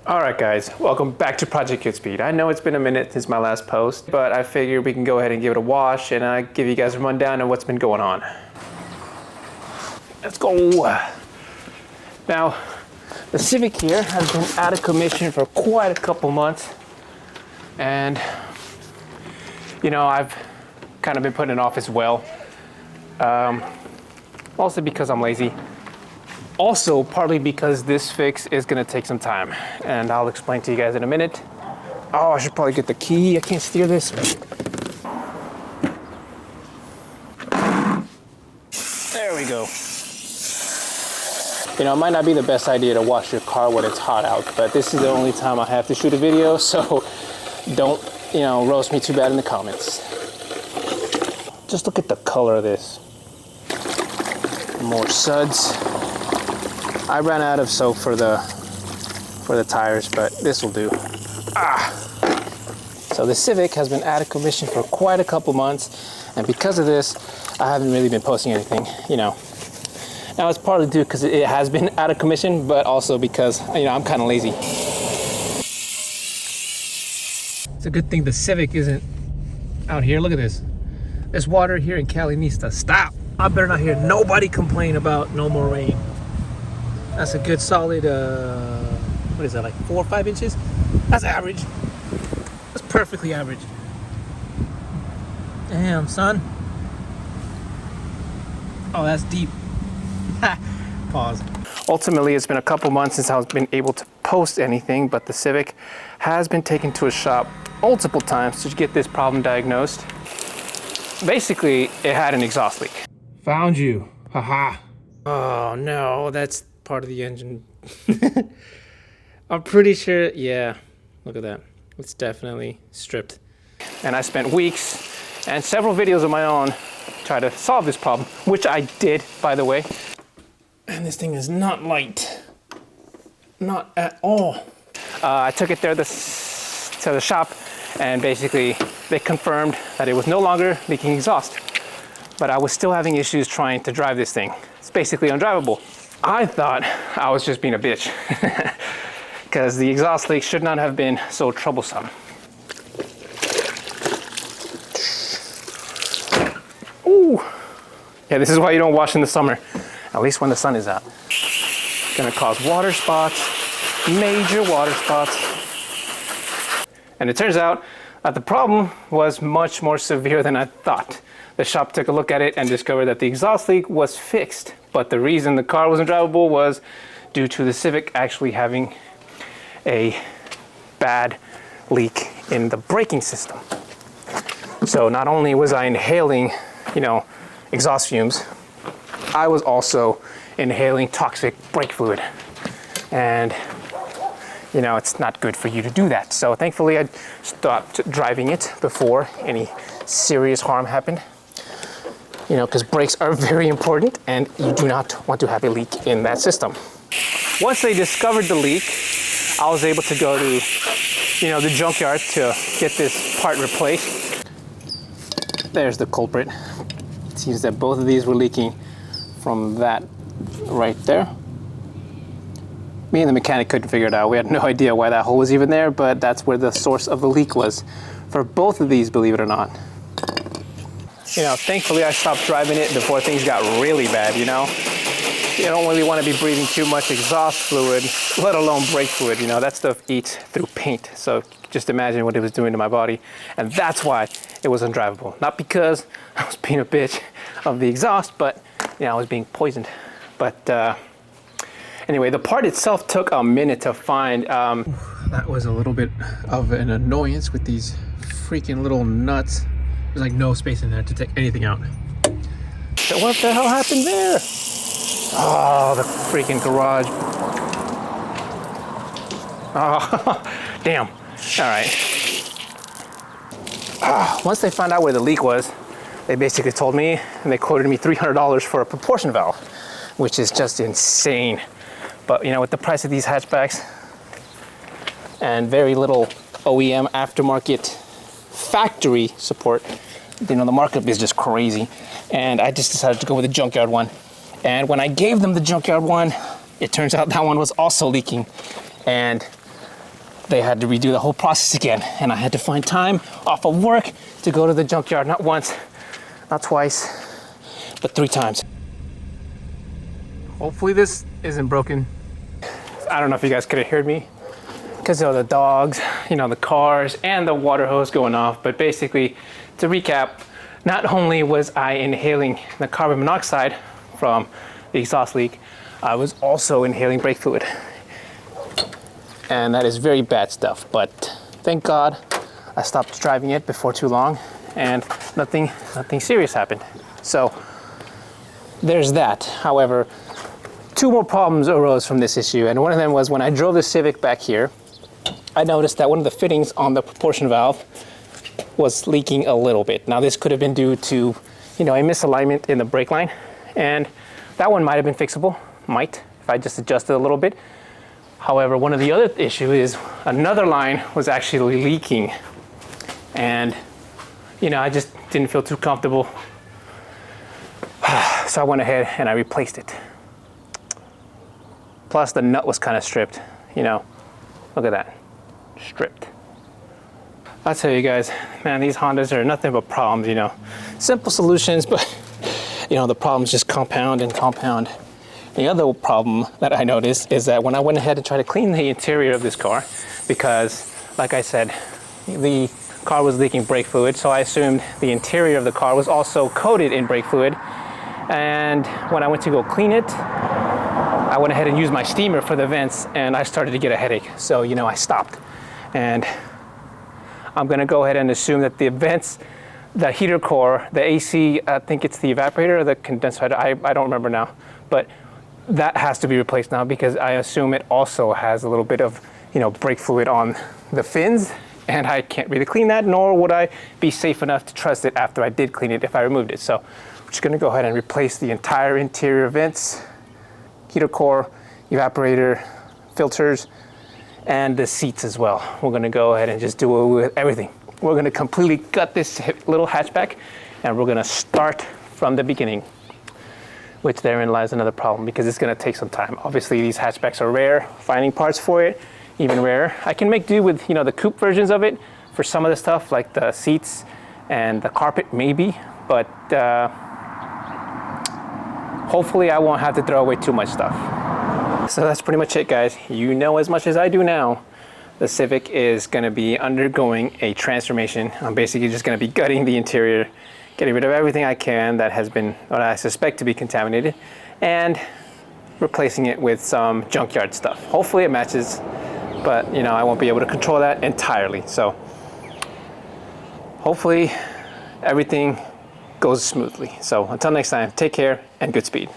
Alright guys, welcome back to Project GoodSpeed. I know it's been a minute since my last post, but I figured we can go ahead and give it a wash and give you guys a rundown of what's been going on. Let's go! Now, the Civic here has been out of commission for quite a couple months, and you know, I've kind of been putting it off as well. Also because I'm lazy. Also, partly because this fix is gonna take some time, and I'll explain to you guys in a minute. Oh, I should probably get the key. I can't steer this. There we go. You know, it might not be the best idea to wash your car when it's hot out, but this is the only time I have to shoot a video, so don't, you know, roast me too bad in the comments. Just look at the color of this. More suds. I ran out of soap for the tires, but this will do. So the Civic has been out of commission for quite a couple months, and because of this, I haven't really been posting anything, you know. Now it's partly due because it has been out of commission, but also because, you know, I'm kind of lazy. It's a good thing the Civic isn't out here. Look at this. This water here in Cali needs to stop. I better not hear nobody complain about no more rain. That's a good solid, what is that, like 4 or 5 inches? That's average. That's perfectly average. Damn, son. Oh, that's deep. Pause. Ultimately, it's been a couple months since I've been able to post anything, but the Civic has been taken to a shop multiple times to get this problem diagnosed. Basically, it had an exhaust leak. Found you. Haha. Oh no, that's part of the engine. I'm pretty sure, yeah, look at that. It's definitely stripped. And I spent weeks and several videos of my own trying to solve this problem, which I did, by the way. And this thing is not light. Not at all. I took it there to the shop, and basically they confirmed that it was no longer leaking exhaust. But I was still having issues trying to drive this thing. It's basically undrivable. I thought I was just being a bitch because the exhaust leak should not have been so troublesome. Ooh. Yeah, this is why you don't wash in the summer, at least when the sun is out. It's gonna cause water spots, major water spots. And it turns out that the problem was much more severe than I thought. The shop took a look at it and discovered that the exhaust leak was fixed, but the reason the car wasn't drivable was due to the Civic actually having a bad leak in the braking system. So not only was I inhaling, you know, exhaust fumes, I was also inhaling toxic brake fluid. And, you know, it's not good for you to do that. So thankfully I stopped driving it before any serious harm happened. You know, because brakes are very important and you do not want to have a leak in that system. Once they discovered the leak, I was able to go to, you know, the junkyard to get this part replaced. There's the culprit. It seems that both of these were leaking from that right there. Me and the mechanic couldn't figure it out. We had no idea why that hole was even there, but that's where the source of the leak was for both of these, believe it or not. You know, thankfully I stopped driving it before things got really bad, you know? You don't really want to be breathing too much exhaust fluid, let alone brake fluid, you know? That stuff eats through paint, so just imagine what it was doing to my body. And that's why it was undrivable. Not because I was being a bitch of the exhaust, but, you know, I was being poisoned. But anyway, the part itself took a minute to find. That was a little bit of an annoyance with these freaking little nuts. There's like no space in there to take anything out. So what the hell happened there? Oh, the freaking garage. Oh, damn. All right. Once they found out where the leak was, they basically told me, and they quoted me $300 for a proportion valve, which is just insane. But you know, with the price of these hatchbacks and very little OEM aftermarket factory support, you know, the markup is just crazy. And I just decided to go with the junkyard one. And when I gave them the junkyard one, it turns out that one was also leaking. And they had to redo the whole process again. And I had to find time off of work to go to the junkyard, not once, not twice, but 3 times. Hopefully this isn't broken. I don't know if you guys could have heard me because of the dogs, you know, the cars and the water hose going off. But basically, to recap, not only was I inhaling the carbon monoxide from the exhaust leak, I was also inhaling brake fluid. And that is very bad stuff, but thank God I stopped driving it before too long and nothing serious happened. So there's that. However, 2 more problems arose from this issue, and one of them was when I drove the Civic back here, I noticed that one of the fittings on the proportion valve was leaking a little bit. Now this could have been due to, you know, a misalignment in the brake line, and that one might have been fixable, if I just adjusted a little bit. However, one of the other issues is another line was actually leaking, and you know, I just didn't feel too comfortable. So I went ahead and I replaced it. Plus the nut was kind of stripped, you know, look at that, stripped. I'll tell you guys, man, these Hondas are nothing but problems, you know. Simple solutions, but you know, the problems just compound and compound. The other problem that I noticed is that when I went ahead and tried to clean the interior of this car, because like I said, the car was leaking brake fluid, so I assumed the interior of the car was also coated in brake fluid. And when I went to go clean it, I went ahead and used my steamer for the vents, and I started to get a headache. So, you know, I stopped. And I'm gonna go ahead and assume that the vents, the heater core, the AC, I think it's the evaporator or the condenser, I don't remember now, but that has to be replaced now because I assume it also has a little bit of, you know, brake fluid on the fins, and I can't really clean that, nor would I be safe enough to trust it after I did clean it if I removed it. So I'm just gonna go ahead and replace the entire interior vents, heater core, evaporator, filters, and the seats as well. We're gonna go ahead and just do it with everything. We're gonna completely gut this little hatchback, and we're gonna start from the beginning, which therein lies another problem because it's gonna take some time. Obviously these hatchbacks are rare, finding parts for it, even rarer. I can make do with, you know, the coupe versions of it for some of the stuff like the seats and the carpet maybe, but hopefully I won't have to throw away too much stuff. So that's pretty much it, guys. You know as much as I do now, the Civic is gonna be undergoing a transformation. I'm basically just gonna be gutting the interior, getting rid of everything I can that has been, what I suspect to be contaminated, and replacing it with some junkyard stuff. Hopefully it matches, but you know, I won't be able to control that entirely. So hopefully everything goes smoothly. So until next time, take care and good speed.